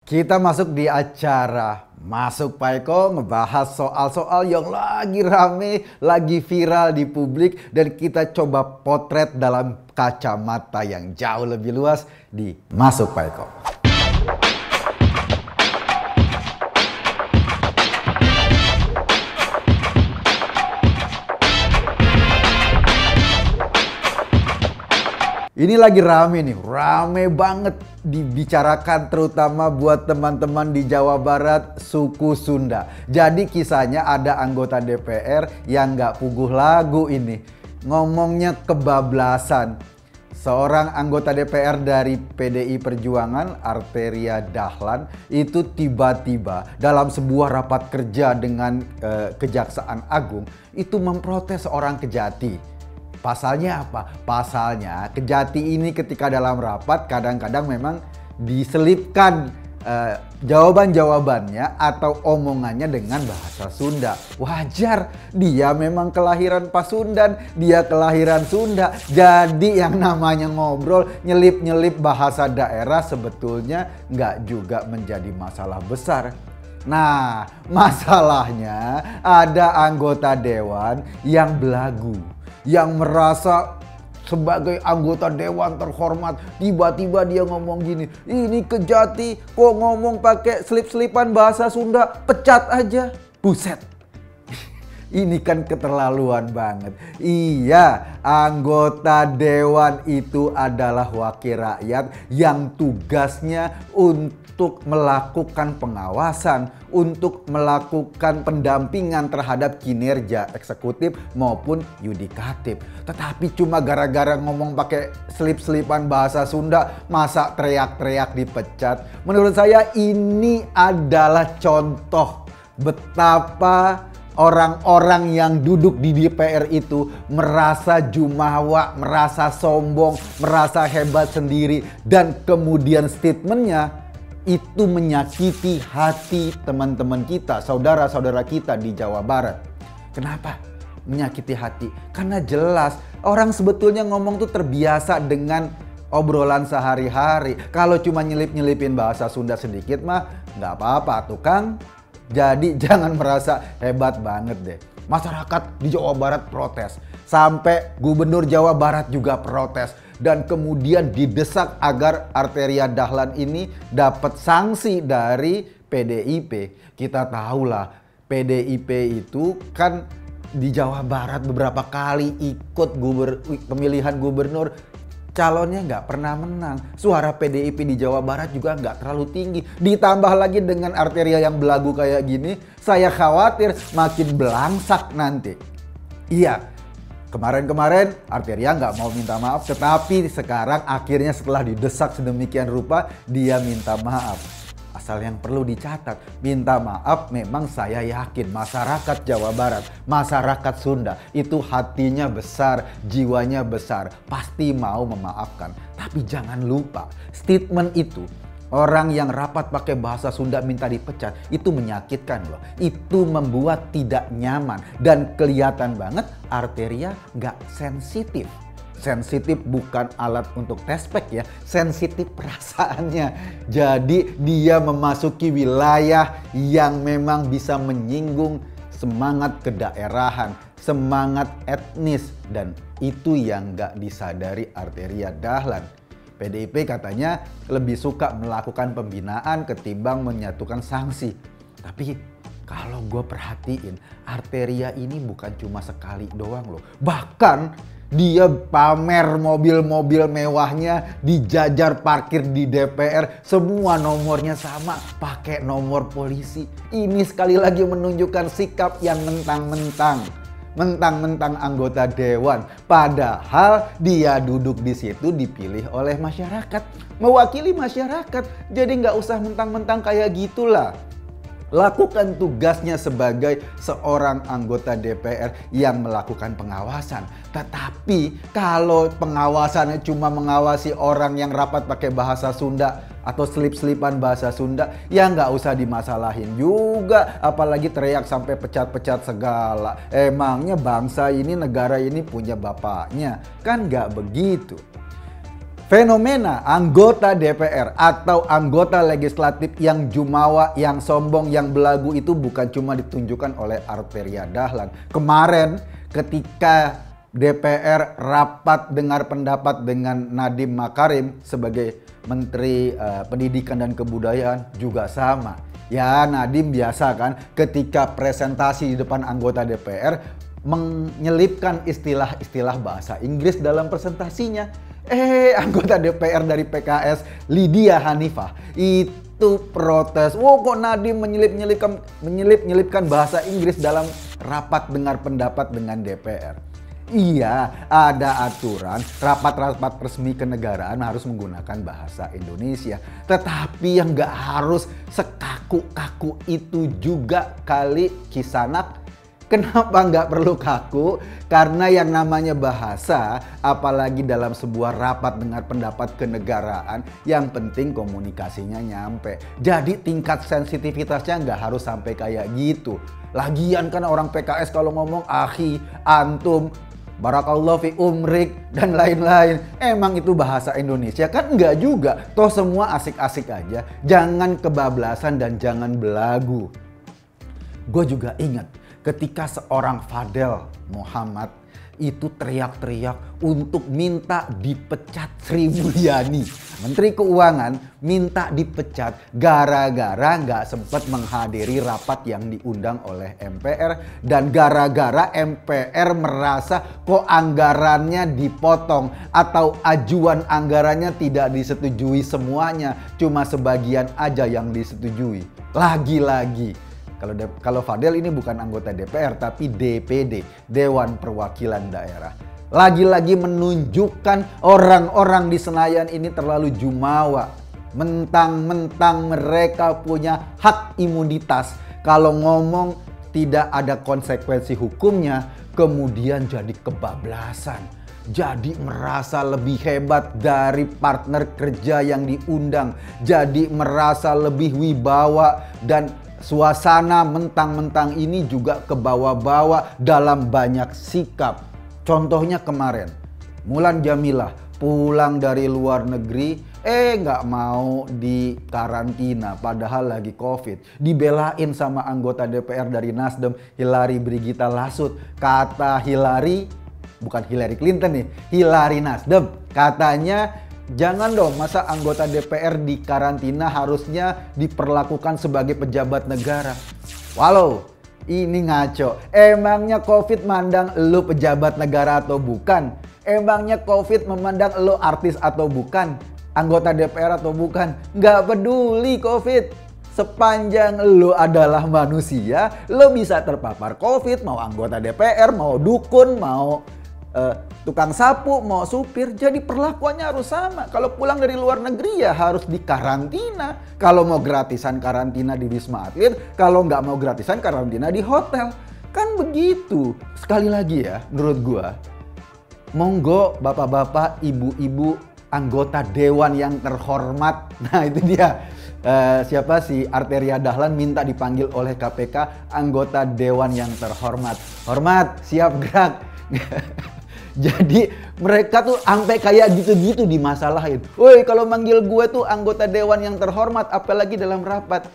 Kita masuk di acara Masuk Pak Eko, ngebahas soal-soal yang lagi rame, lagi viral di publik, dan kita coba potret dalam kacamata yang jauh lebih luas di Masuk Pak Eko. Ini lagi rame nih, rame banget dibicarakan terutama buat teman-teman di Jawa Barat suku Sunda. Jadi kisahnya ada anggota DPR yang nggak puguh lagu ini. Ngomongnya kebablasan. Seorang anggota DPR dari PDI Perjuangan, Arteria Dahlan, itu tiba-tiba dalam sebuah rapat kerja dengan Kejaksaan Agung itu memprotes seorang kejati. Pasalnya apa? Pasalnya kejati ini ketika dalam rapat kadang-kadang memang diselipkan jawaban-jawabannya atau omongannya dengan bahasa Sunda. Wajar, dia memang kelahiran Pasundan, dia kelahiran Sunda. Jadi yang namanya ngobrol nyelip-nyelip bahasa daerah sebetulnya nggak juga menjadi masalah besar. Nah, masalahnya ada anggota dewan yang belagu, yang merasa sebagai anggota dewan terhormat, tiba-tiba dia ngomong gini, ini kejati kok ngomong pakai selip-selipan bahasa Sunda, pecat aja. Buset. Ini kan keterlaluan banget. Iya, anggota dewan itu adalah wakil rakyat yang tugasnya untuk melakukan pengawasan, untuk melakukan pendampingan terhadap kinerja eksekutif maupun yudikatif. Tetapi cuma gara-gara ngomong pakai selip-selipan bahasa Sunda, masa teriak-teriak dipecat? Menurut saya ini adalah contoh betapa orang-orang yang duduk di DPR itu merasa jumawa, merasa sombong, merasa hebat sendiri, dan kemudian statementnya itu menyakiti hati teman-teman kita, saudara-saudara kita di Jawa Barat. Kenapa menyakiti hati? Karena jelas orang sebetulnya ngomong tuh terbiasa dengan obrolan sehari-hari. Kalau cuma nyelip-nyelipin bahasa Sunda sedikit mah nggak apa-apa tuh Kang. Jadi jangan merasa hebat banget deh. Masyarakat di Jawa Barat protes. Sampai Gubernur Jawa Barat juga protes. Dan kemudian didesak agar Arteria Dahlan ini dapat sanksi dari PDIP. Kita tahulah PDIP itu kan di Jawa Barat beberapa kali ikut pemilihan gubernur. Calonnya nggak pernah menang. Suara PDIP di Jawa Barat juga nggak terlalu tinggi. Ditambah lagi dengan Arteria yang belagu kayak gini, saya khawatir makin belangsak nanti. Iya, kemarin-kemarin Arteria nggak mau minta maaf, tetapi sekarang akhirnya setelah didesak sedemikian rupa, dia minta maaf. Asal yang perlu dicatat, minta maaf memang saya yakin masyarakat Jawa Barat, masyarakat Sunda itu hatinya besar, jiwanya besar, pasti mau memaafkan. Tapi jangan lupa, statement itu, orang yang rapat pakai bahasa Sunda minta dipecat, itu menyakitkan loh. Itu membuat tidak nyaman dan kelihatan banget Arteria gak sensitif. Sensitif bukan alat untuk tespek ya, sensitif perasaannya. Jadi dia memasuki wilayah yang memang bisa menyinggung semangat kedaerahan, semangat etnis, dan itu yang gak disadari Arteria Dahlan. PDIP katanya lebih suka melakukan pembinaan ketimbang menyatukan sanksi. Tapi kalau gue perhatiin, Arteria ini bukan cuma sekali doang loh. Bahkan dia pamer mobil-mobil mewahnya, dijajar parkir di DPR, semua nomornya sama, pakai nomor polisi. Ini sekali lagi menunjukkan sikap yang mentang-mentang anggota dewan. Padahal dia duduk di situ dipilih oleh masyarakat, mewakili masyarakat. Jadi nggak usah mentang-mentang kayak gitulah. Lakukan tugasnya sebagai seorang anggota DPR yang melakukan pengawasan. Tetapi kalau pengawasannya cuma mengawasi orang yang rapat pakai bahasa Sunda atau selip-selipan bahasa Sunda, ya nggak usah dimasalahin juga. Apalagi teriak sampai pecat-pecat segala. Emangnya bangsa ini, negara ini punya bapaknya? Kan nggak begitu. Fenomena anggota DPR atau anggota legislatif yang jumawa, yang sombong, yang belagu itu bukan cuma ditunjukkan oleh Arteria Dahlan. Kemarin ketika DPR rapat dengar pendapat dengan Nadiem Makarim sebagai Menteri Pendidikan dan Kebudayaan juga sama. Ya, Nadiem biasa kan ketika presentasi di depan anggota DPR menyelipkan istilah-istilah bahasa Inggris dalam presentasinya. Anggota DPR dari PKS Lydia Hanifah itu protes. Kok Nadiem menyelipkan bahasa Inggris dalam rapat dengar pendapat dengan DPR. Iya, ada aturan rapat-rapat resmi kenegaraan harus menggunakan bahasa Indonesia. Tetapi yang nggak harus sekaku-kaku itu juga kali Kisanak. Kenapa nggak perlu kaku? Karena yang namanya bahasa, apalagi dalam sebuah rapat dengar pendapat kenegaraan, yang penting komunikasinya nyampe. Jadi tingkat sensitivitasnya nggak harus sampai kayak gitu. Lagian kan orang PKS kalau ngomong akhi, antum, barakallahu fi umrik, dan lain-lain. Emang itu bahasa Indonesia? Kan enggak juga. Toh semua asik-asik aja. Jangan kebablasan dan jangan belagu. Gue juga ingat ketika seorang Fadel Muhammad itu teriak-teriak untuk minta dipecat Sri Mulyani. Menteri Keuangan minta dipecat gara-gara nggak sempat menghadiri rapat yang diundang oleh MPR. Dan gara-gara MPR merasa kok anggarannya dipotong atau ajuan anggarannya tidak disetujui semuanya. Cuma sebagian aja yang disetujui. Lagi-lagi. Kalau Fadel ini bukan anggota DPR tapi DPD, Dewan Perwakilan Daerah. Lagi-lagi menunjukkan orang-orang di Senayan ini terlalu jumawa. Mentang-mentang mereka punya hak imunitas. Kalau ngomong tidak ada konsekuensi hukumnya, kemudian jadi kebablasan. Jadi merasa lebih hebat dari partner kerja yang diundang. Jadi merasa lebih wibawa dan suasana mentang-mentang ini juga kebawa-bawa dalam banyak sikap. Contohnya kemarin, Mulan Jamilah pulang dari luar negeri, nggak mau di karantina padahal lagi COVID. Dibelain sama anggota DPR dari Nasdem, Hillary Brigita Lasut. Kata Hillary, bukan Hillary Clinton nih, Hillary Nasdem. Katanya, jangan dong, masa anggota DPR di karantina harusnya diperlakukan sebagai pejabat negara. Walau, ini ngaco. Emangnya COVID mandang lu pejabat negara atau bukan? Emangnya COVID memandang lu artis atau bukan? Anggota DPR atau bukan? Nggak peduli COVID. Sepanjang lu adalah manusia, lu bisa terpapar COVID. Mau anggota DPR, mau dukun, mau tukang sapu, mau supir, jadi perlakuannya harus sama. Kalau pulang dari luar negeri ya harus dikarantina. Kalau mau gratisan karantina di Wisma Atlet, kalau nggak mau gratisan karantina di hotel. Kan begitu. Sekali lagi ya, menurut gua, monggo bapak-bapak, ibu-ibu, anggota dewan yang terhormat. Nah itu dia. Siapa sih Arteria Dahlan minta dipanggil oleh KPK anggota dewan yang terhormat. Hormat, siap gerak. Jadi mereka tuh sampai kayak gitu-gitu dimasalahin. Woi, kalau manggil gue tuh anggota dewan yang terhormat, apalagi dalam rapat.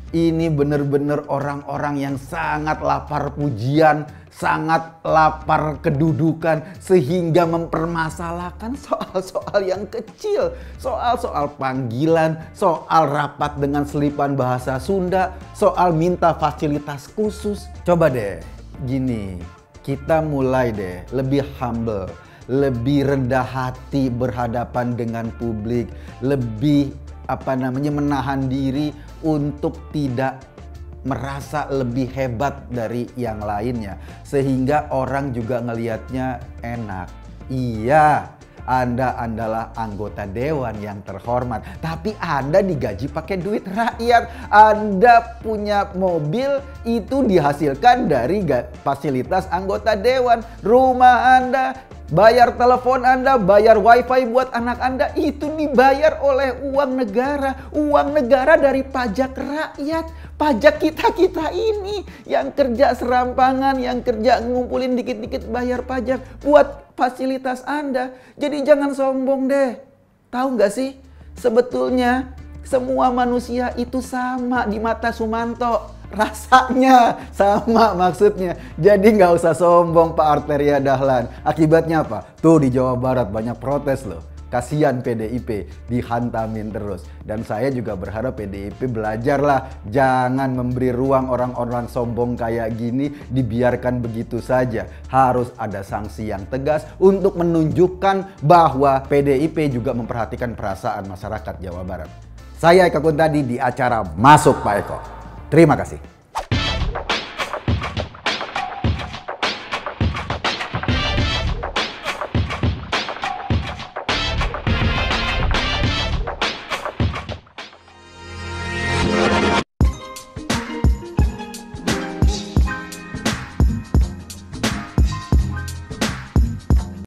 Ini bener-bener orang-orang yang sangat lapar pujian, sangat lapar kedudukan, sehingga mempermasalahkan soal-soal yang kecil. Soal-soal panggilan, soal rapat dengan selipan bahasa Sunda, soal minta fasilitas khusus. Coba deh, gini. Kita mulai deh lebih humble, lebih rendah hati berhadapan dengan publik, lebih menahan diri untuk tidak merasa lebih hebat dari yang lainnya, sehingga orang juga ngelihatnya enak. Iya, Anda adalah anggota dewan yang terhormat, tapi Anda digaji pakai duit rakyat. Anda punya mobil itu dihasilkan dari fasilitas anggota dewan. Rumah Anda, bayar telepon Anda, bayar wifi buat anak Anda, itu dibayar oleh uang negara. Uang negara dari pajak rakyat. Pajak kita-kita ini yang kerja serampangan, yang kerja ngumpulin dikit-dikit bayar pajak buat fasilitas Anda. Jadi jangan sombong deh. Tahu nggak sih? Sebetulnya semua manusia itu sama di mata Sumanto. Rasanya sama maksudnya. Jadi nggak usah sombong Pak Arteria Dahlan. Akibatnya apa? Tuh di Jawa Barat banyak protes loh. Kasihan PDIP dihantamin terus. Dan saya juga berharap PDIP belajarlah. Jangan memberi ruang orang-orang sombong kayak gini dibiarkan begitu saja. Harus ada sanksi yang tegas untuk menunjukkan bahwa PDIP juga memperhatikan perasaan masyarakat Jawa Barat. Saya Eka Kuntadi di acara Masuk Pak Eko. Terima kasih.